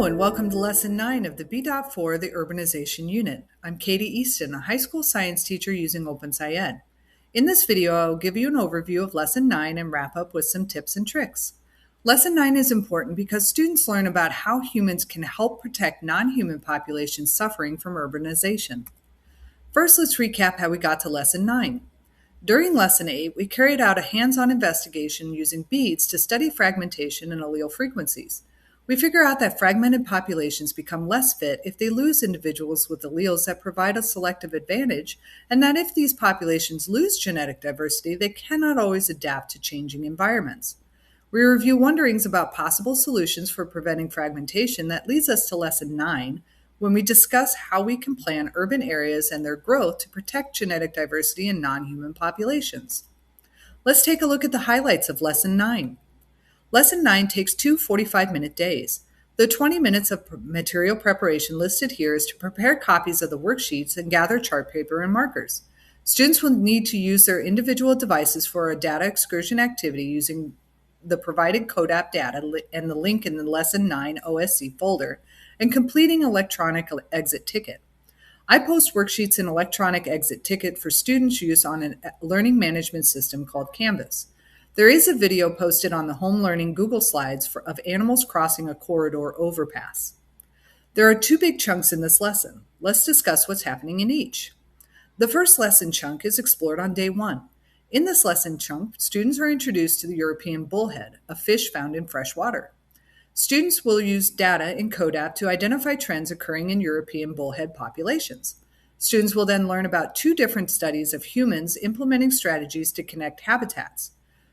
Hello and welcome to Lesson 9 of the B.4, the Urbanization Unit. I'm Katie Easton, a high school science teacher using OpenSciEd. In this video, I will give you an overview of Lesson 9 and wrap up with some tips and tricks. Lesson 9 is important because students learn about how humans can help protect non-human populations suffering from urbanization. First, let's recap how we got to Lesson 9. During Lesson 8, we carried out a hands-on investigation using beads to study fragmentation and allele frequencies. We figure out that fragmented populations become less fit if they lose individuals with alleles that provide a selective advantage, and that if these populations lose genetic diversity, they cannot always adapt to changing environments. We review wonderings about possible solutions for preventing fragmentation that leads us to Lesson 9, when we discuss how we can plan urban areas and their growth to protect genetic diversity in non-human populations. Let's take a look at the highlights of Lesson 9. Lesson 9 takes two 45-minute days. The 20 minutes of material preparation listed here is to prepare copies of the worksheets and gather chart paper and markers. Students will need to use their individual devices for a data excursion activity using the provided CODAP data and the link in the Lesson 9 OSC folder, and completing electronic exit ticket. I post worksheets in electronic exit ticket for students' use on a learning management system called Canvas. There is a video posted on the Home Learning Google Slides of animals crossing a corridor overpass. There are two big chunks in this lesson. Let's discuss what's happening in each. The first lesson chunk is explored on day 1. In this lesson chunk, students are introduced to the European bullhead, a fish found in fresh water. Students will use data in CODAP to identify trends occurring in European bullhead populations. Students will then learn about two different studies of humans implementing strategies to connect habitats.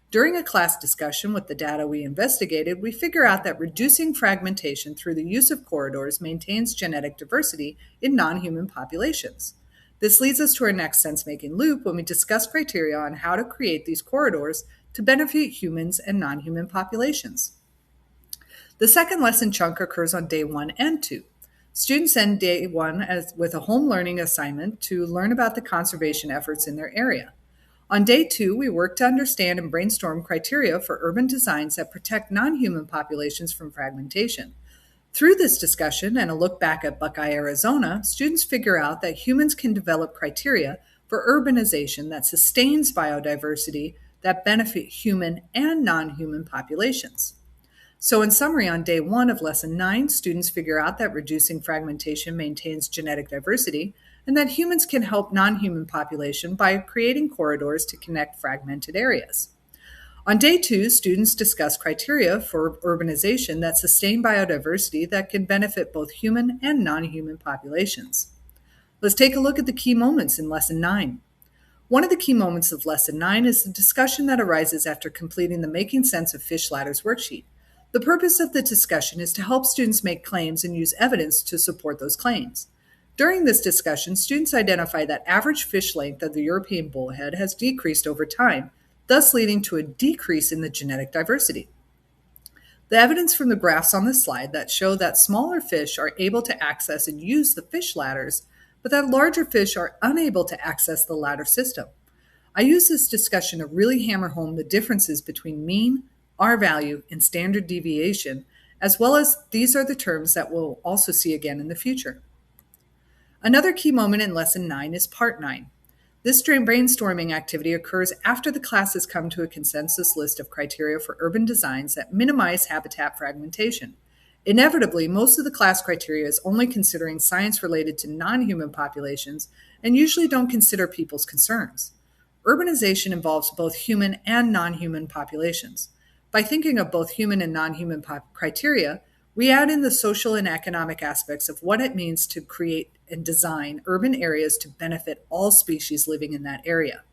During a class discussion with the data we investigated, we figure out that reducing fragmentation through the use of corridors maintains genetic diversity in non-human populations. This leads us to our next sense-making loop when we discuss criteria on how to create these corridors to benefit humans and non-human populations. The second lesson chunk occurs on day 1 and 2. Students end day 1 with a home learning assignment to learn about the conservation efforts in their area. On day 2, we work to understand and brainstorm criteria for urban designs that protect non-human populations from fragmentation. Through this discussion and a look back at Buckeye, Arizona, students figure out that humans can develop criteria for urbanization that sustains biodiversity that benefit human and non-human populations. So in summary, on day 1 of Lesson 9, students figure out that reducing fragmentation maintains genetic diversity, and that humans can help non-human population by creating corridors to connect fragmented areas. On day 2, students discuss criteria for urbanization that sustain biodiversity that can benefit both human and non-human populations. Let's take a look at the key moments in Lesson 9. One of the key moments of Lesson 9 is the discussion that arises after completing the Making Sense of Fish Ladders worksheet. The purpose of the discussion is to help students make claims and use evidence to support those claims. During this discussion, students identify that average fish length of the European bullhead has decreased over time, thus leading to a decrease in the genetic diversity. The evidence from the graphs on this slide that show that smaller fish are able to access and use the fish ladders, but that larger fish are unable to access the ladder system. I use this discussion to really hammer home the differences between mean, R-value, and standard deviation, as well as these are the terms that we'll also see again in the future. Another key moment in Lesson 9 is Part 9. This brainstorming activity occurs after the class has come to a consensus list of criteria for urban designs that minimize habitat fragmentation. Inevitably, most of the class criteria is only considering science related to non-human populations and usually don't consider people's concerns. Urbanization involves both human and non-human populations. By thinking of both human and non-human criteria, we add in the social and economic aspects of what it means to create and design urban areas to benefit all species living in that area.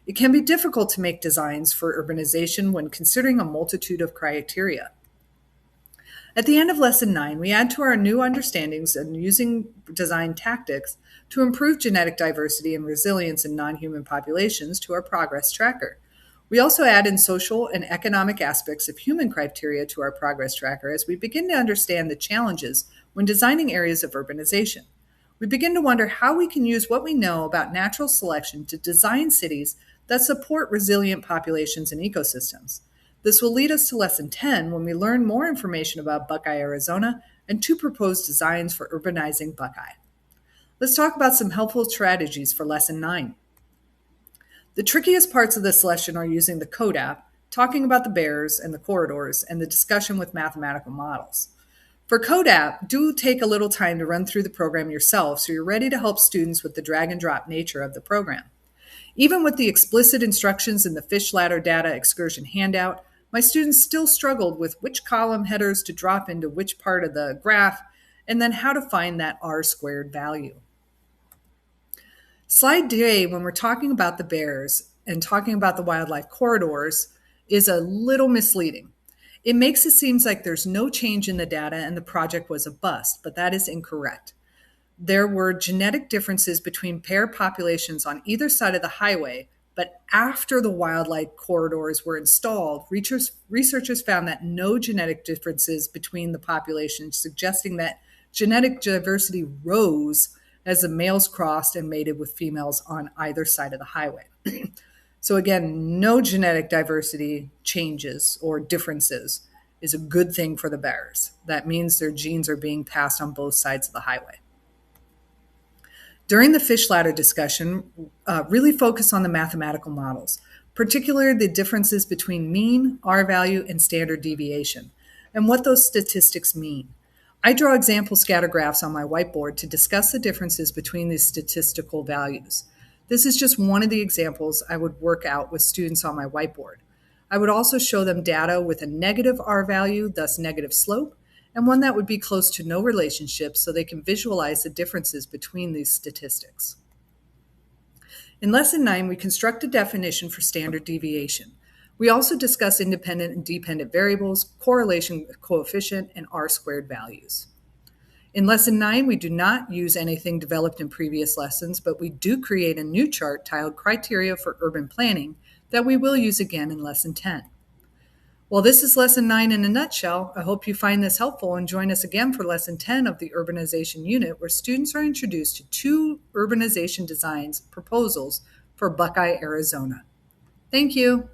It can be difficult to make designs for urbanization when considering a multitude of criteria. At the end of Lesson 9, we add to our new understandings and using design tactics to improve genetic diversity and resilience in non-human populations to our progress tracker. We also add in social and economic aspects of human criteria to our progress tracker as we begin to understand the challenges when designing areas of urbanization. We begin to wonder how we can use what we know about natural selection to design cities that support resilient populations and ecosystems. This will lead us to Lesson 10 when we learn more information about Buckeye, Arizona, and 2 proposed designs for urbanizing Buckeye. Let's talk about some helpful strategies for Lesson 9. The trickiest parts of this lesson are using the code app, talking about the bears and the corridors, and the discussion with mathematical models. For code app, do take a little time to run through the program yourself so you're ready to help students with the drag and drop nature of the program. Even with the explicit instructions in the fish ladder data excursion handout, my students still struggled with which column headers to drop into which part of the graph, and then how to find that R-squared value. Slide J, when we're talking about the bears and talking about the wildlife corridors, is a little misleading. It makes it seem like there's no change in the data and the project was a bust, but that is incorrect. There were genetic differences between pair populations on either side of the highway, but after the wildlife corridors were installed, researchers found that no genetic differences between the populations, suggesting that genetic diversity rose as the males crossed and mated with females on either side of the highway. So again, no genetic diversity changes or differences is a good thing for the bears. That means their genes are being passed on both sides of the highway. During the fish ladder discussion, really focus on the mathematical models, particularly the differences between mean, R value, and standard deviation, and what those statistics mean. I draw example scatter graphs on my whiteboard to discuss the differences between these statistical values. This is just one of the examples I would work out with students on my whiteboard. I would also show them data with a negative R value, thus negative slope, and one that would be close to no relationship so they can visualize the differences between these statistics. In Lesson 9, we construct a definition for standard deviation. We also discuss independent and dependent variables, correlation coefficient, and R-squared values. In Lesson 9, we do not use anything developed in previous lessons, but we do create a new chart titled Criteria for Urban Planning that we will use again in Lesson 10. Well, this is Lesson 9 in a nutshell. I hope you find this helpful and join us again for Lesson 10 of the Urbanization Unit, where students are introduced to 2 urbanization designs proposals for Buckeye, Arizona. Thank you.